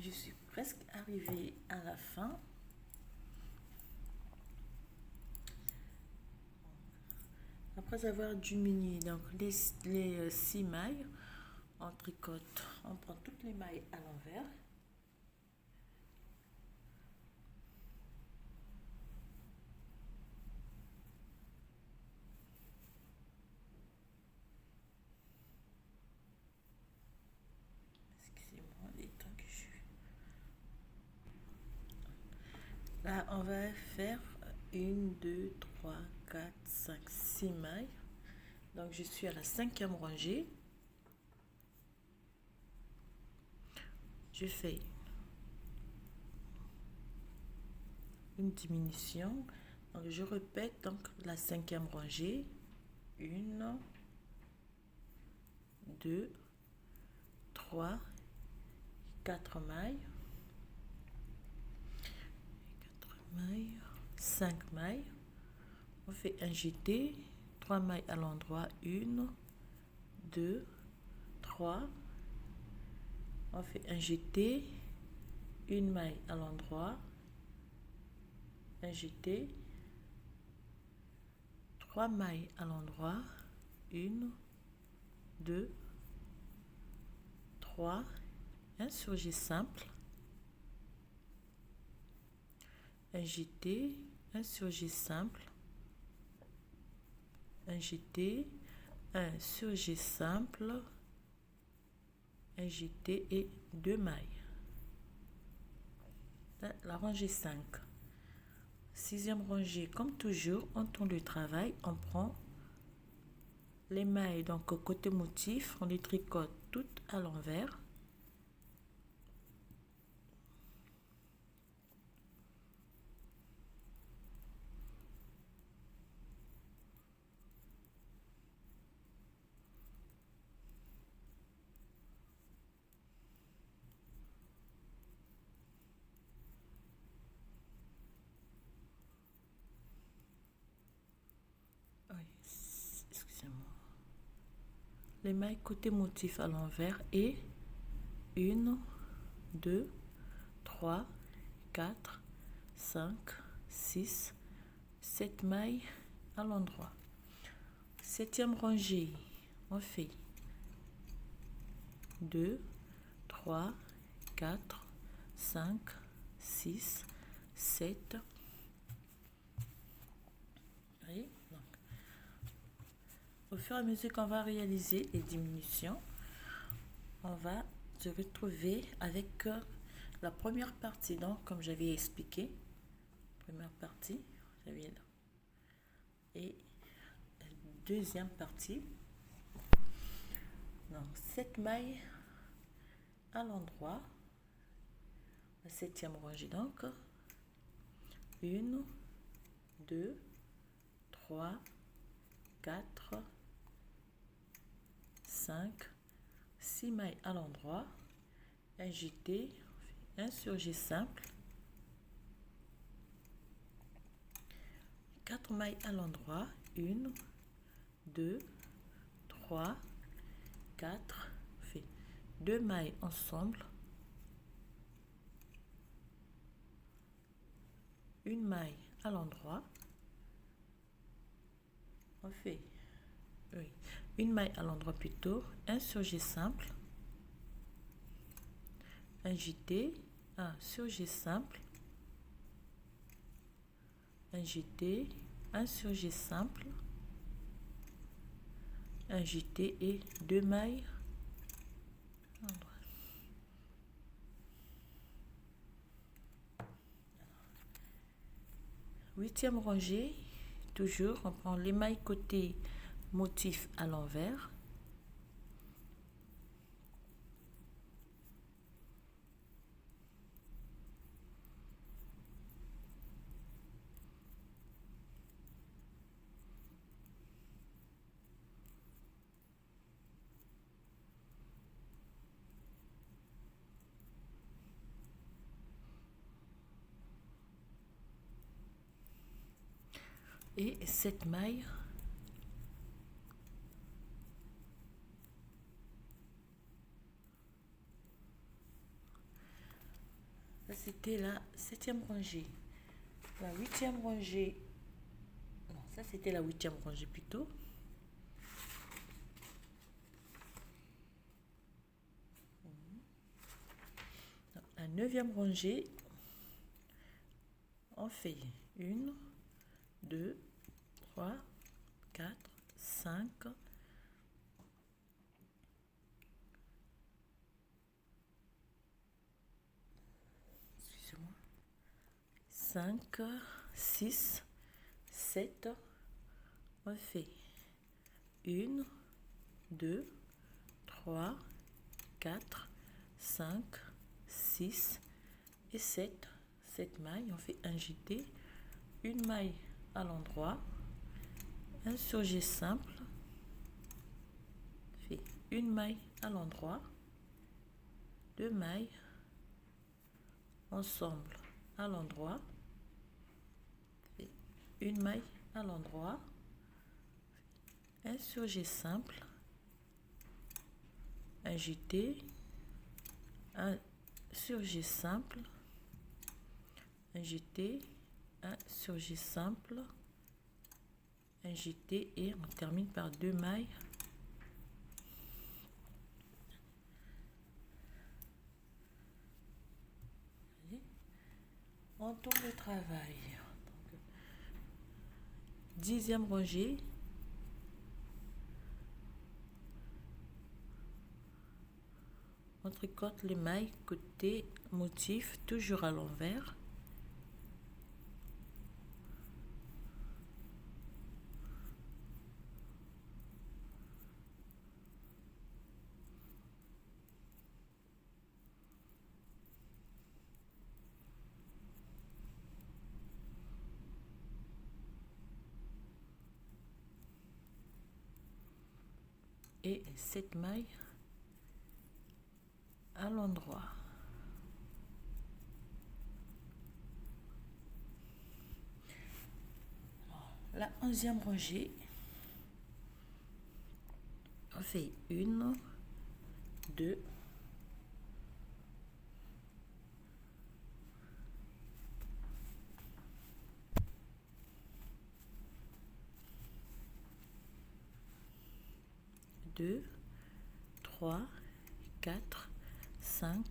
Je suis presque arrivée à la fin. Après avoir diminué donc les 6 mailles, on tricote, on prend toutes les mailles à l'envers. Excusez-moi, les temps que je suis. Là, on va faire 1, 2, 3, 4, 5, 6 mailles. Donc, je suis à la 5e rangée. Je fais une diminution. Donc, je répète donc la 5e rangée. 1, 2, 3, 4 mailles. 5 mailles. On fait un jeté, 3 mailles à l'endroit, 1, 2, 3. On fait un jeté, une maille à l'endroit, un jeté, 3 mailles à l'endroit, 1, 2, 3, un surjet simple, un jeté, un surjet simple, un jeté, un surjet simple, un jeté et 2 mailles. La rangée 5. 6e rangée, comme toujours, on tourne le travail, on prend les mailles, donc côté motif, on les tricote toutes à l'envers. Excusez-moi. Les mailles côté motif à l'envers et 1, 2, 3, 4, 5, 6, 7 mailles à l'endroit. 7e rangée, on fait 2, 3, 4, 5, 6, 7. Voyez? Donc, au fur et à mesure qu'on va réaliser les diminutions, on va se retrouver avec la première partie. Donc, comme j'avais expliqué, première partie, j'avais là. Et la deuxième partie, donc 7 mailles à l'endroit, la 7e rangée donc, 1, 2, 3, 4, 5, 6 mailles à l'endroit, un jeté, un surjet simple, 4 mailles à l'endroit, 1, 2, 3, 4, fait 2 mailles ensemble, une maille à l'endroit, on fait une maille à l'endroit plutôt, un surjet simple, un jeté, un surjet simple, un jeté, un surjet simple, un jeté et 2 mailles à l'endroit. Huitième rangée, toujours on prend les mailles côté motif à l'envers, et 7 mailles c'était la 7e rangée. La 8e rangée. Non, ça c'était la 8e rangée plutôt. La 9e rangée, on fait 1, 2, 3, 4, 5, 5, 6, 7, on fait 1, 2, 3, 4, 5, 6 et 7. 7 mailles, on fait un jeté, une maille à l'endroit, un surjet simple, fait une maille à l'endroit, 2 mailles ensemble à l'endroit, une maille à l'endroit, un surjet simple, un jeté, un surjet simple, un jeté, un surjet simple, un jeté et on termine par 2 mailles. On tourne le travail. 10e rangée. On tricote les mailles côté motif toujours à l'envers. Et 7 mailles à l'endroit. La 11e rangée, on fait 1, 2, 2, 3, 4, 5,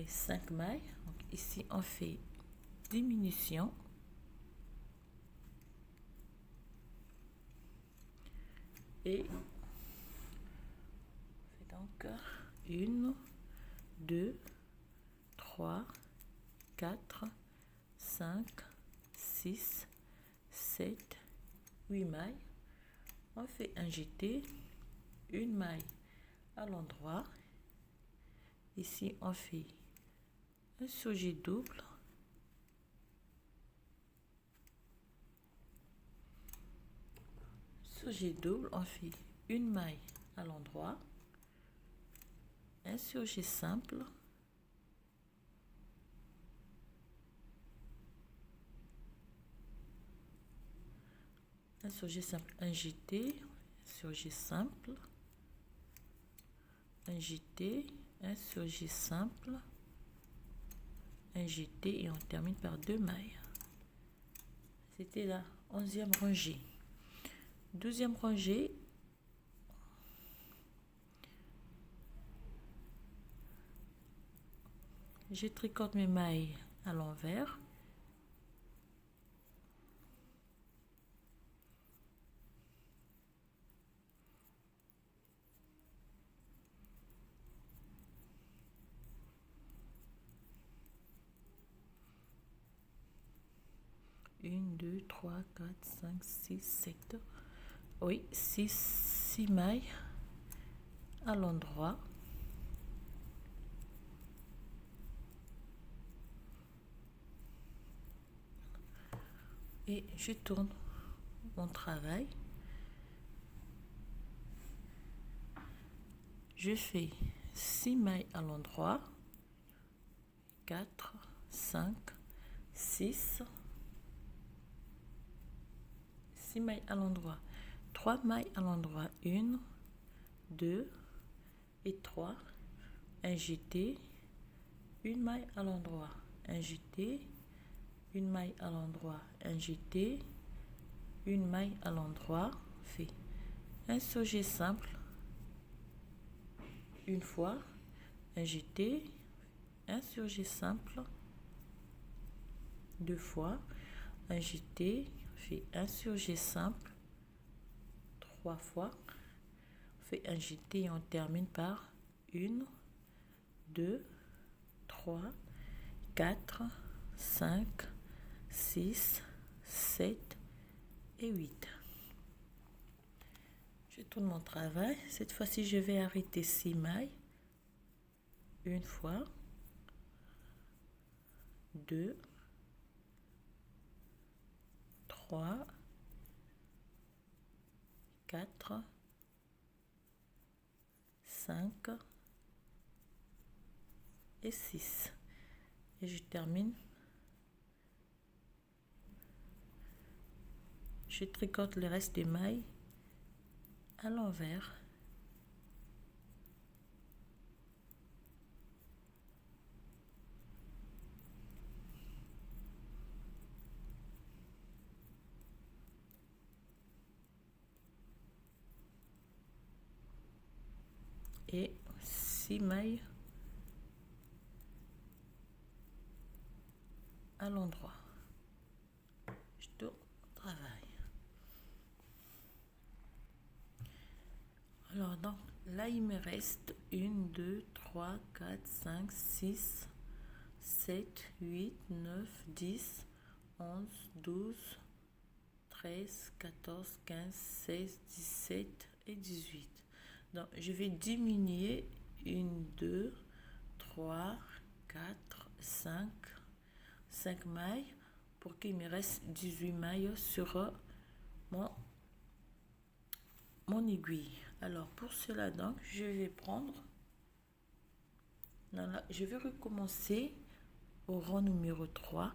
5 mailles. Donc ici, on fait diminution. Et on fait donc 1, 2, 3, 4, 5, 6, 7, 8 mailles. On fait un jeté, une maille à l'endroit. Ici, on fait un surjet double. Surjet double, on fait une maille à l'endroit, un surjet simple, un surjet simple, un jeté, un surjet simple, un jeté, un surjet simple, un jeté et on termine par 2 mailles. C'était la 11e rangée. 12e rangée, je tricote mes mailles à l'envers. Une, 2, 3, 4, 5, 6, 7. Oui, 6 mailles à l'endroit. Et je tourne mon travail. Je fais 6 mailles à l'endroit. 4, 5, 6. 6 mailles à l'endroit. 3 mailles à l'endroit. 1, 2 et 3. Un jeté. une maille à l'endroit, un jeté, une maille à l'endroit, un jeté, une maille à l'endroit, fait un surjet simple une fois, un jeté, un surjet simple deux fois, un jeté, fait un surjet simple trois fois, on fait un jeté et on termine par une, deux, trois, quatre, cinq, six, sept et 8. Je tourne mon travail. Cette fois-ci, je vais arrêter 6 mailles. Une fois, deux, trois, quatre, cinq et 6. Et je termine. Je tricote le reste des mailles à l'envers. Et 6 mailles à l'endroit. Je tourne au travail. Alors, donc, là, il me reste 1, 2, 3, 4, 5, 6, 7, 8, 9, 10, 11, 12, 13, 14, 15, 16, 17 et 18. Donc, je vais diminuer 1, 2, 3, 4, 5 mailles pour qu'il me reste 18 mailles sur mon aiguille. Alors, pour cela, donc, je vais prendre... je vais recommencer au rang numéro 3.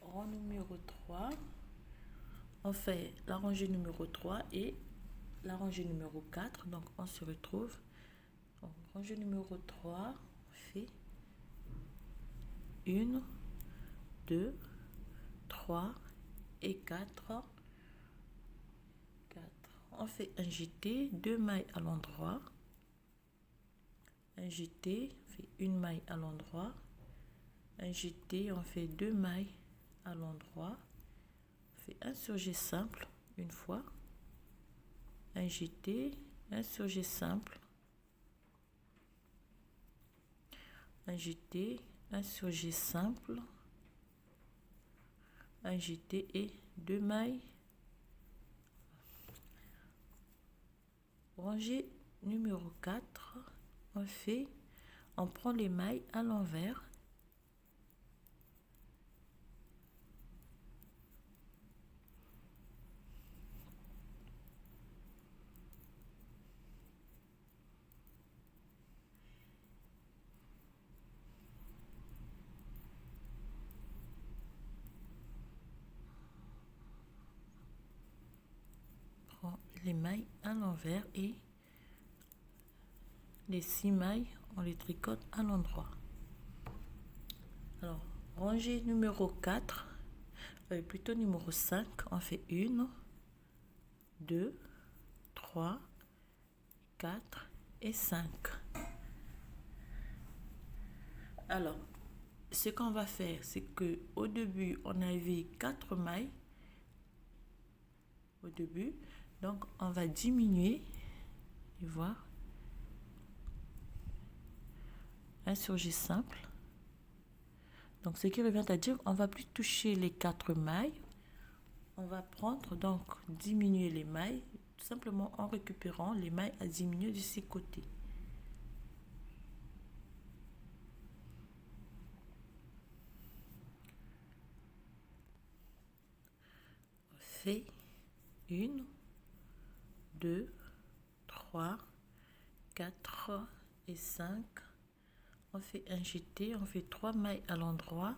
Rang numéro 3. On fait la rangée numéro 3 et la rangée numéro 4. Donc, on se retrouve. Donc, rangée numéro 3, on fait 1, 2, 3 et 4. On fait un jeté, 2 mailles à l'endroit. Un jeté, on fait une maille à l'endroit. Un jeté, on fait 2 mailles à l'endroit. On fait un surjet simple une fois. Un jeté, un surjet simple. Un jeté, un surjet simple. Un jeté et 2 mailles. Rangée numéro 4, on prend les mailles à l'envers. Prends les mailles à l'envers et les 6 mailles, on les tricote à l'endroit. Alors, rangée numéro 4, plutôt numéro 5, on fait 1, 2, 3, 4 et 5. Alors, ce qu'on va faire, c'est que au début, on avait 4 mailles. Au début, donc on va diminuer, tu vois, un surjet simple. Donc, ce qui revient à dire, on va plus toucher les 4 mailles. On va prendre, donc, diminuer les mailles, tout simplement en récupérant les mailles à diminuer de ces côtés. On fait 1, 2, 3, 4 et 5. On fait un jeté, on fait 3 mailles à l'endroit.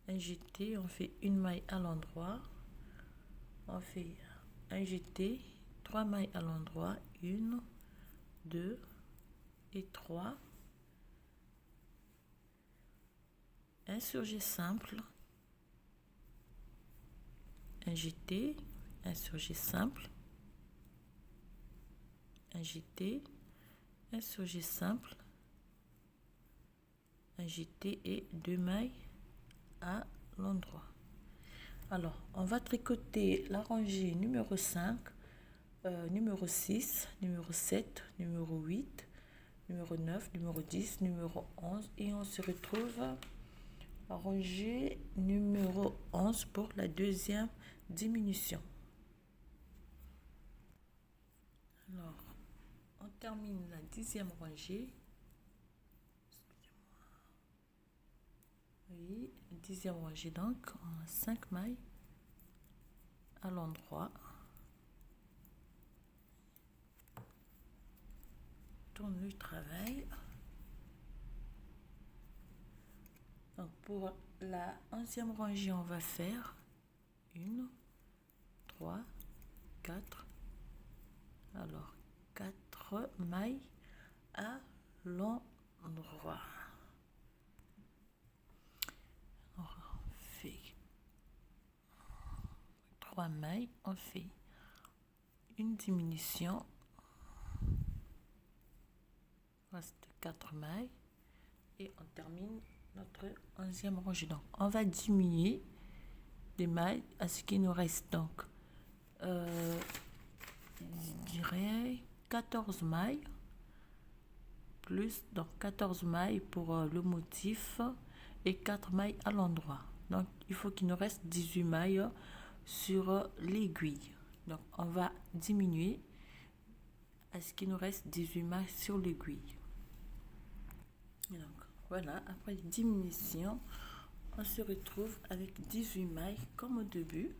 Un un jeté, on fait une maille à l'endroit, on fait un jeté, 3 mailles à l'endroit, 1, 2 et 3, un surjet simple, un jeté, un surjet simple, un jeté, un surjet simple, un jeté et 2 mailles à l'endroit. Alors, on va tricoter la rangée numéro 5, numéro 6, numéro 7, numéro 8, numéro 9, numéro 10, numéro 11 et on se retrouve à rangée numéro 11 pour la deuxième diminution. Alors, on termine la 10e rangée. Oui, 10e rangée donc, on a 5 mailles à l'endroit. Tourne le travail. Donc pour la 11e rangée, on va faire 1, 3, 4. Alors 4 mailles à l'endroit. On fait 3 mailles, on fait une diminution. Il reste 4 mailles et on termine notre 11e rangée. Donc on va diminuer des mailles à ce qui nous reste. Donc je dirais 14 mailles plus, donc 14 mailles pour le motif et 4 mailles à l'endroit. Donc il faut qu'il nous reste 18 mailles sur l'aiguille. Donc on va diminuer à ce qu'il nous reste 18 mailles sur l'aiguille. Donc voilà, après les diminutions, on se retrouve avec 18 mailles comme au début.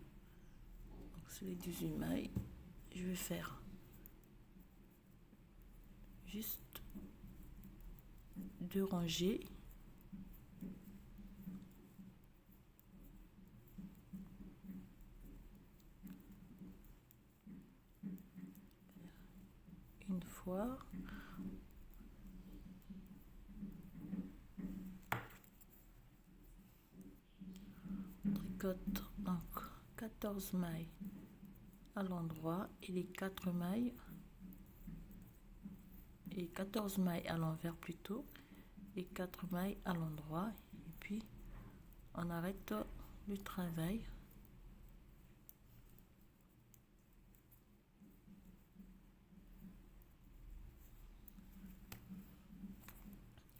Donc sur les 18 mailles, je vais faire juste 2 rangées. Une fois. Tricote donc 14 mailles à l'endroit et les 4 mailles et 14 mailles à l'envers plutôt et 4 mailles à l'endroit et puis on arrête le travail.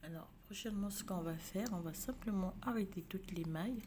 Alors prochainement ce qu'on va faire, on va simplement arrêter toutes les mailles.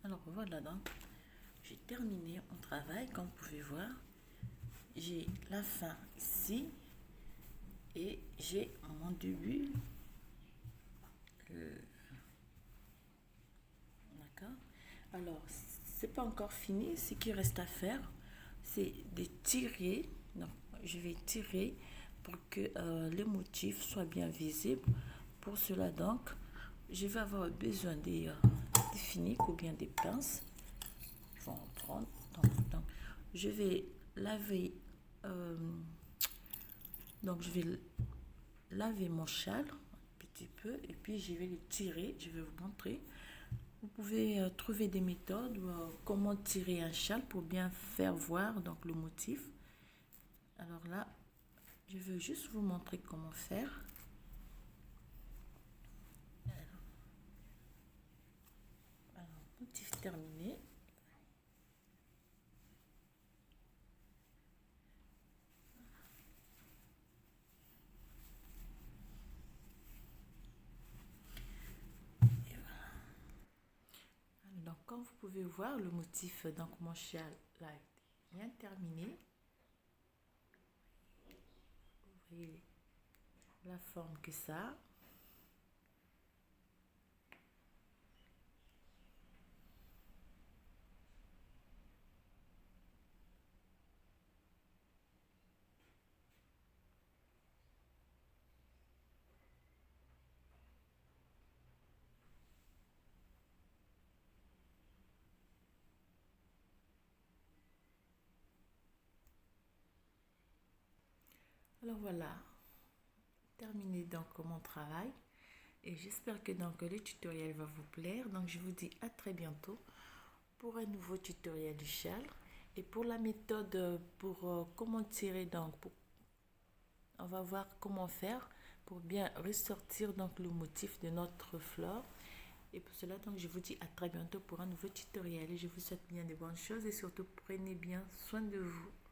Alors voilà, donc j'ai terminé mon travail, comme vous pouvez voir. J'ai la fin ici et j'ai mon début. D'accord. Alors, c'est pas encore fini. Ce qui reste à faire, c'est de tirer. Donc, je vais tirer pour que le motif soit bien visible. Pour cela, donc, je vais avoir besoin des finiques ou bien des pinces. Je vais en prendre. Donc, je vais laver. Donc, je vais laver mon châle un petit peu et puis je vais le tirer. Je vais vous montrer. Vous pouvez trouver des méthodes comment tirer un châle pour bien faire voir donc le motif. Alors là, je veux juste vous montrer comment faire. Alors, on motif terminé. Donc, comme vous pouvez voir, le motif, donc mon châle là est bien terminé. Vous voyez la forme que ça a. Alors voilà, terminé donc mon travail et j'espère que donc le tutoriel va vous plaire. Donc je vous dis à très bientôt pour un nouveau tutoriel du châle et pour la méthode pour comment tirer donc on va voir comment faire pour bien ressortir donc le motif de notre fleur. Et pour cela donc je vous dis à très bientôt pour un nouveau tutoriel et je vous souhaite bien de bonnes choses et surtout prenez bien soin de vous.